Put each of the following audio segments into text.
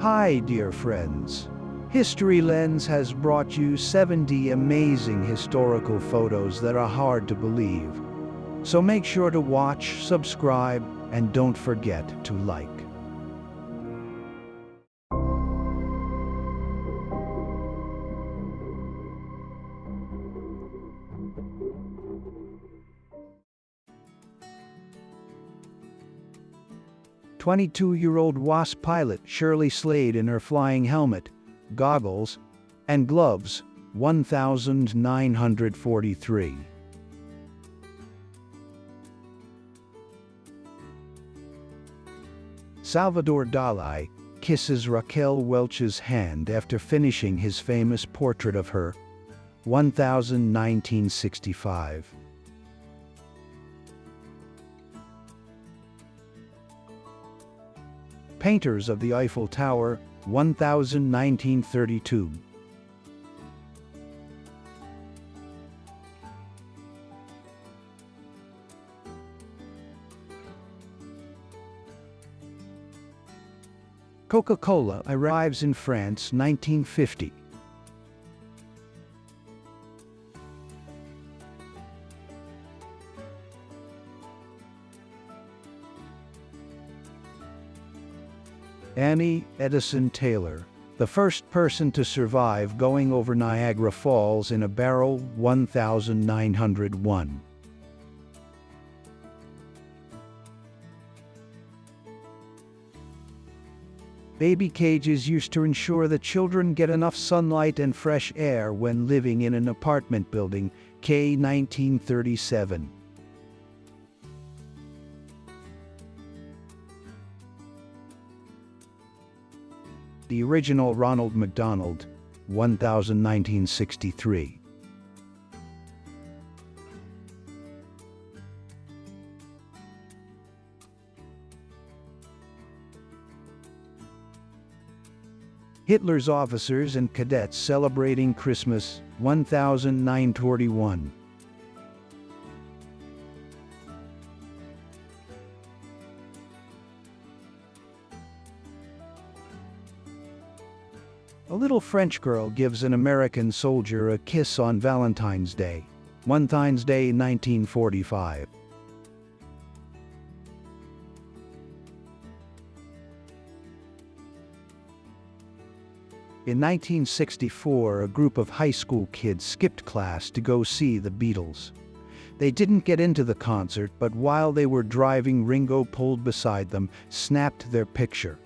Hi, dear friends. History Lens has brought you 70 amazing historical photos that are hard to believe. So make sure to watch, subscribe, and don't forget to like. "22-year-old WASP pilot Shirley Slade in her flying helmet, goggles, and gloves, 1943. Salvador Dali kisses Raquel Welch's hand after finishing his famous portrait of her, 1965. Painters of the Eiffel Tower, 1932. Coca-Cola arrives in France, 1950. Annie Edison Taylor, the first person to survive going over Niagara Falls in a barrel, 1901. Baby cages used to ensure that children get enough sunlight and fresh air when living in an apartment building, K. 1937. The original Ronald McDonald, 1963. Hitler's officers and cadets celebrating Christmas, 1941. A little French girl gives an American soldier a kiss on Valentine's Day, 1945. In 1964, a group of high school kids skipped class to go see the Beatles. They didn't get into the concert, but while they were driving, Ringo pulled beside them, snapped their picture.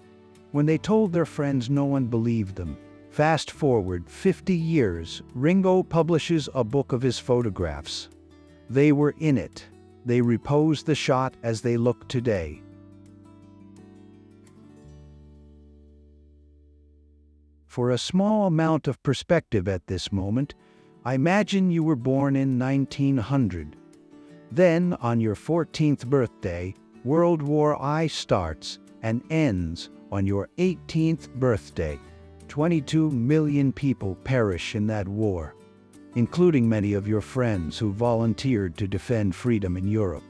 When they told their friends, no one believed them. Fast forward 50 years, Ringo publishes a book of his photographs. They were in it. They repose the shot as they look today. For a small amount of perspective at this moment, I imagine you were born in 1900. Then, on your 14th birthday, World War I starts and ends on your 18th birthday. 22 million people perish in that war, including many of your friends who volunteered to defend freedom in Europe.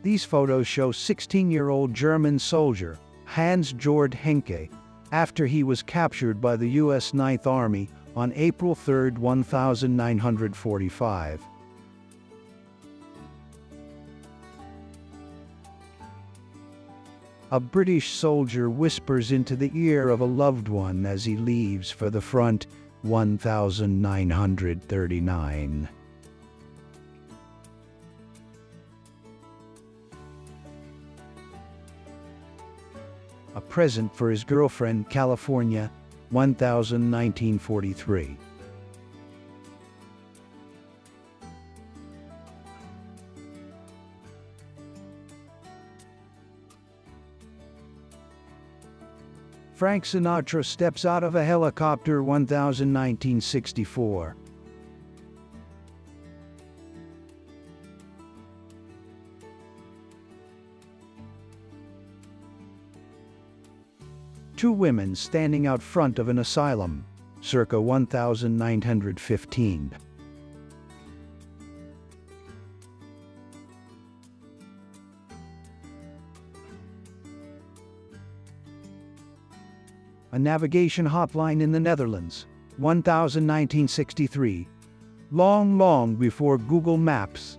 These photos show 16-year-old German soldier Hans-Jörg Henke after he was captured by the U.S. Ninth Army on April 3, 1945. A British soldier whispers into the ear of a loved one as he leaves for the front, 1939. A present for his girlfriend, California, 1943. Frank Sinatra steps out of a helicopter, 1964. Two women standing out front of an asylum, circa 1915. a navigation hotline in the Netherlands, 1963, long before Google Maps.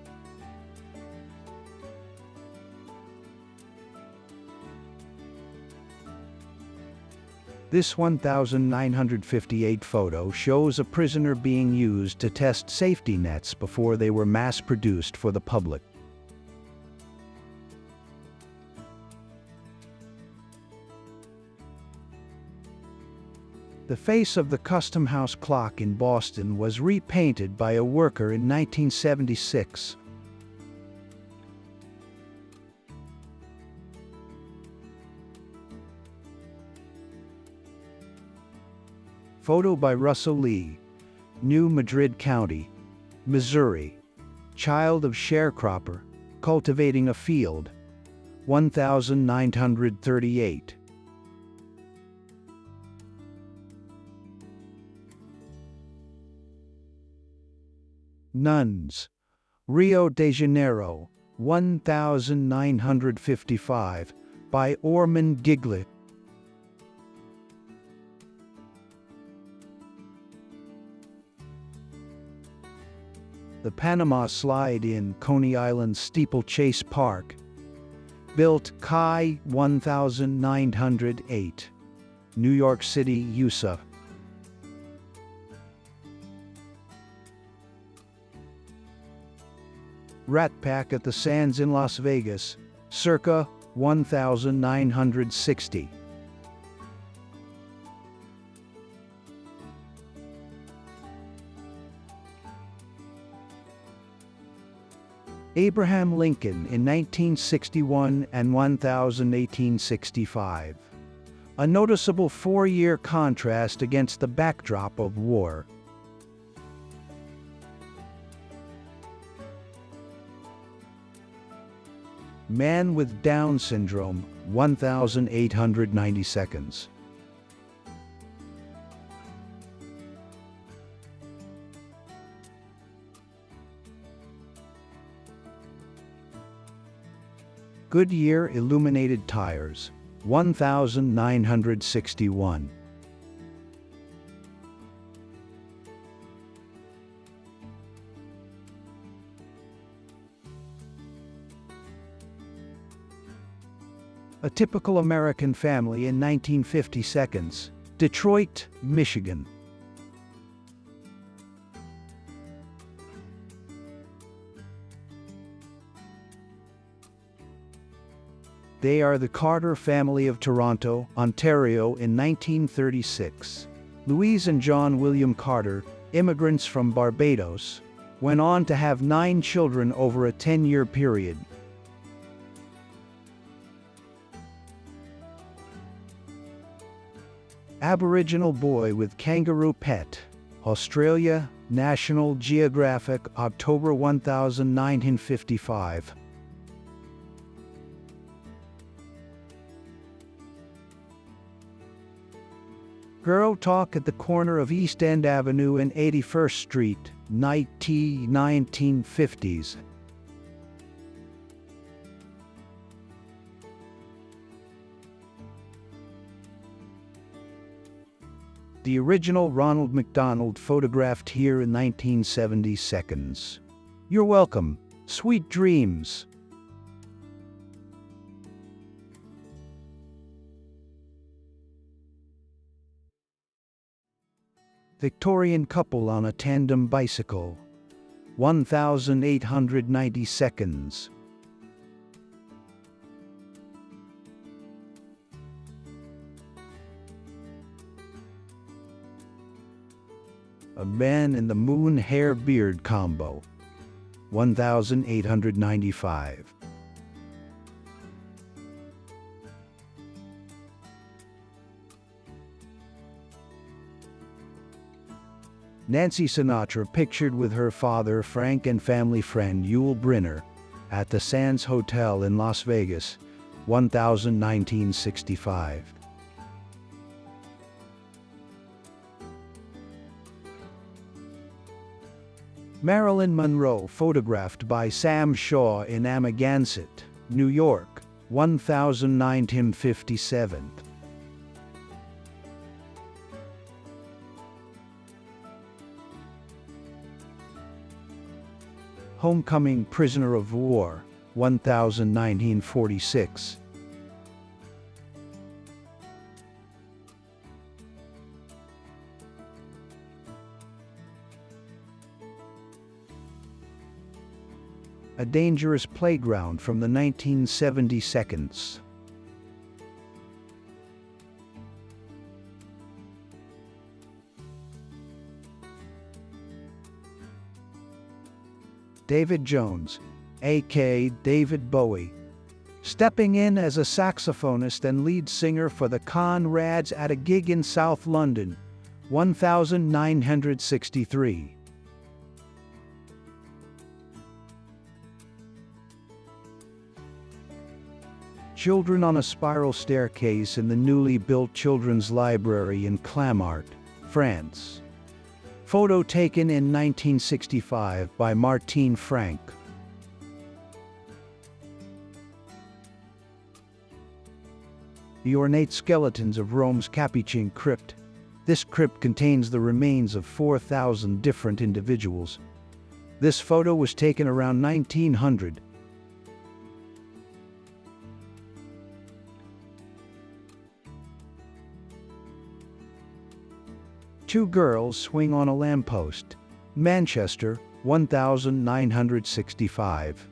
This 1958 photo shows a prisoner being used to test safety nets before they were mass-produced for the public. The face of the Custom House clock in Boston was repainted by a worker in 1976. Photo by Russell Lee, New Madrid County, Missouri. Child of sharecropper, cultivating a field, 1938. Nuns, Rio de Janeiro, 1955, by Ormond Gigley. The Panama Slide in Coney Island Steeplechase Park, built Kai 1908, New York City, USA. Rat Pack at the Sands in Las Vegas, circa 1960. Abraham Lincoln in 1961 and 1865. A noticeable four-year contrast against the backdrop of war. Man with Down syndrome, 1890 seconds. Goodyear illuminated tires, 1961. A typical American family in 1950 seconds, Detroit, Michigan. They are the Carter family of Toronto, Ontario in 1936. Louise and John William Carter, immigrants from Barbados, went on to have 9 children over a 10-year period. Aboriginal boy with kangaroo pet, Australia, National Geographic, October 1955. Girl talk at the corner of East End Avenue and 81st Street, 1950s. The original Ronald McDonald photographed here in 1970 seconds. You're welcome. Sweet dreams. Victorian couple on a tandem bicycle, 1890 seconds. A man in the moon hair beard combo, 1895. Nancy Sinatra pictured with her father Frank and family friend Yul Brynner at the Sands Hotel in Las Vegas, 1965. Marilyn Monroe photographed by Sam Shaw in Amagansett, New York, 1957. Homecoming Prisoner of War, 1946. A Dangerous Playground from the 1972. David Jones, a.k.a. David Bowie, stepping in as a saxophonist and lead singer for the Conrads at a gig in South London, 1963. Children on a spiral staircase in the newly built Children's Library in Clamart, France. Photo taken in 1965 by Martine Frank. The ornate skeletons of Rome's Capuchin crypt. This crypt contains the remains of 4,000 different individuals. This photo was taken around 1900. Two girls swing on a lamppost. Manchester, 1965.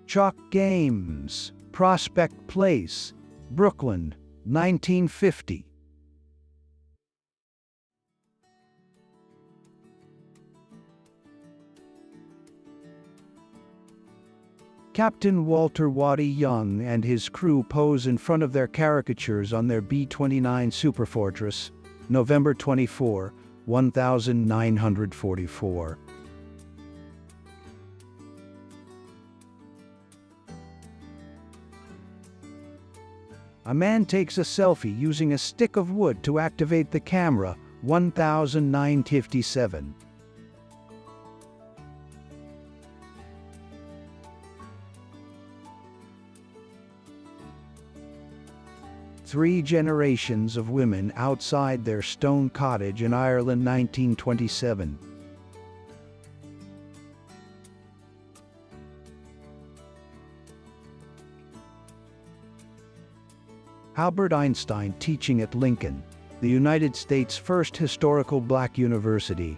Chalk Games, Prospect Place, Brooklyn, 1950. Captain Walter Waddy Young and his crew pose in front of their caricatures on their B-29 Superfortress, November 24, 1944. A man takes a selfie using a stick of wood to activate the camera, 1957. Three generations of women outside their stone cottage in Ireland, 1927. Albert Einstein teaching at Lincoln, the United States' first historical black university,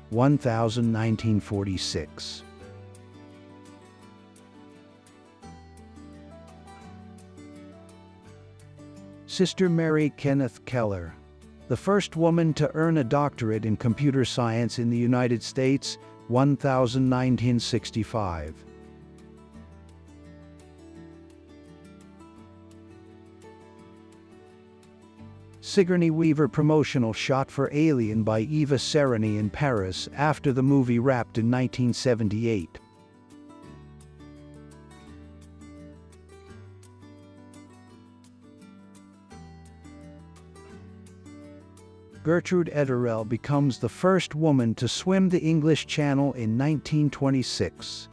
1946. Sister Mary Kenneth Keller, the first woman to earn a doctorate in computer science in the United States, 1965. Sigourney Weaver promotional shot for Alien by Eva Sereny in Paris after the movie wrapped in 1978. Gertrude Ederell becomes the first woman to swim the English Channel in 1926.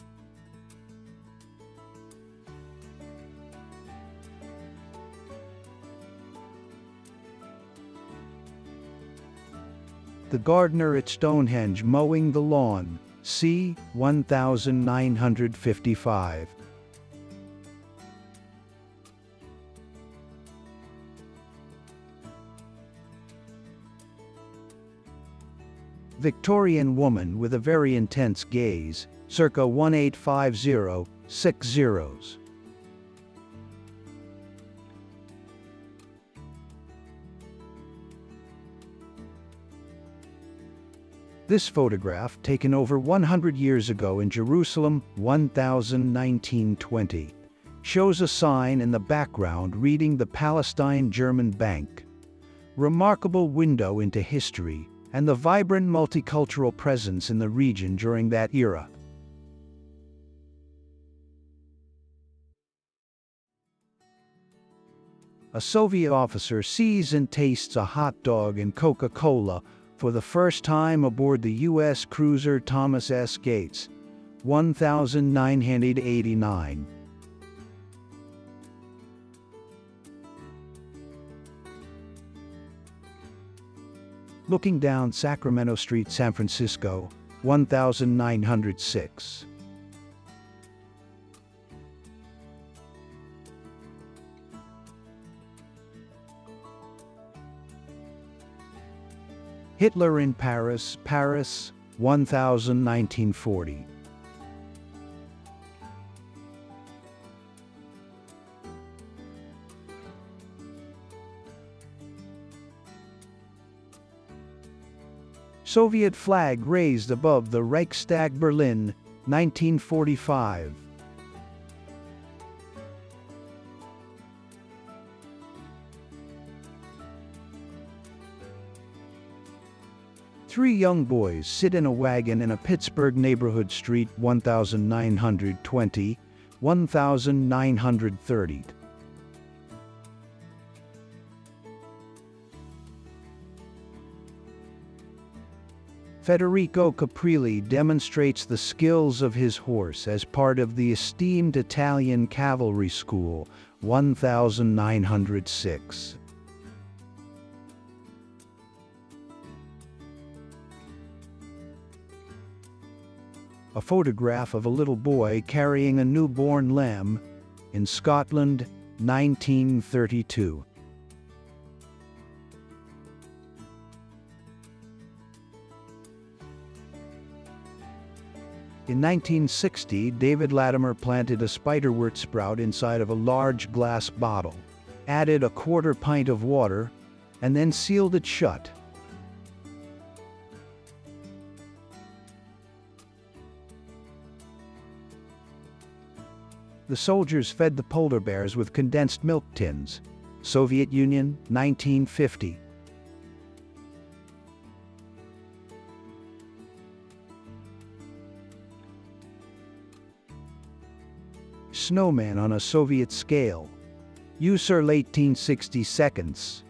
The gardener at Stonehenge mowing the lawn, c. 1955. Victorian woman with a very intense gaze, circa 1850, 6 zeros. This photograph, taken over 100 years ago in Jerusalem, 1920, shows a sign in the background reading the Palestine-German Bank. Remarkable window into history and the vibrant multicultural presence in the region during that era. A Soviet officer sees and tastes a hot dog and Coca-Cola for the first time aboard the U.S. cruiser Thomas S. Gates, 1989. Looking down Sacramento Street, San Francisco, 1906. Hitler in Paris, Paris, 1940. Soviet flag raised above the Reichstag, Berlin, 1945. Three young boys sit in a wagon in a Pittsburgh neighborhood street, 1920, 1930. Federico Caprilli demonstrates the skills of his horse as part of the esteemed Italian Cavalry School, 1906. A photograph of a little boy carrying a newborn lamb in Scotland, 1932. In 1960, David Latimer planted a spiderwort sprout inside of a large glass bottle, added a quarter pint of water, and then sealed it shut. The soldiers fed the polar bears with condensed milk tins. Soviet Union, 1950. Snowman on a Soviet scale. User 1860 seconds.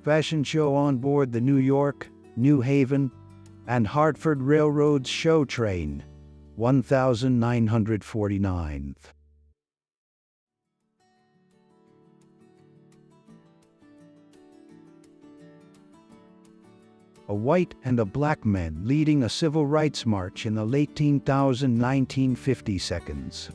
Fashion show on board the New York, New Haven, and Hartford Railroad's show train, 1949. A white and a black man leading a civil rights march in the late 1950 seconds.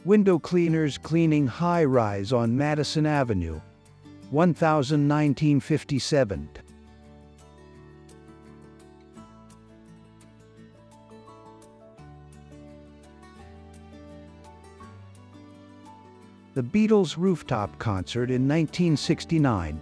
Window cleaners cleaning high-rise on Madison Avenue, 1957. The Beatles' rooftop concert in 1969.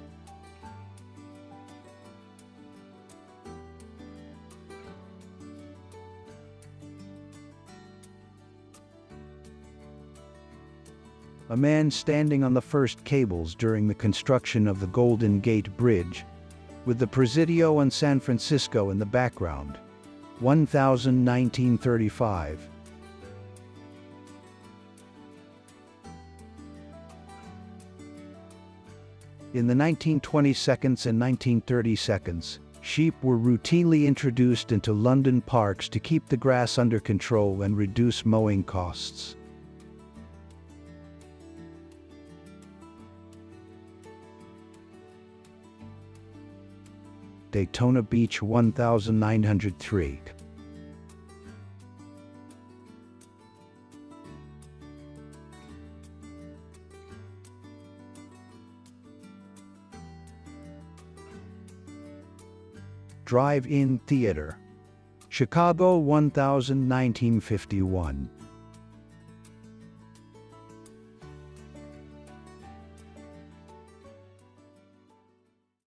A man standing on the first cables during the construction of the Golden Gate Bridge, with the Presidio and San Francisco in the background, 1935. In the 1920 seconds and 1930 seconds, sheep were routinely introduced into London parks to keep the grass under control and reduce mowing costs. Daytona Beach, 1903. Drive-in theater, Chicago, 1951.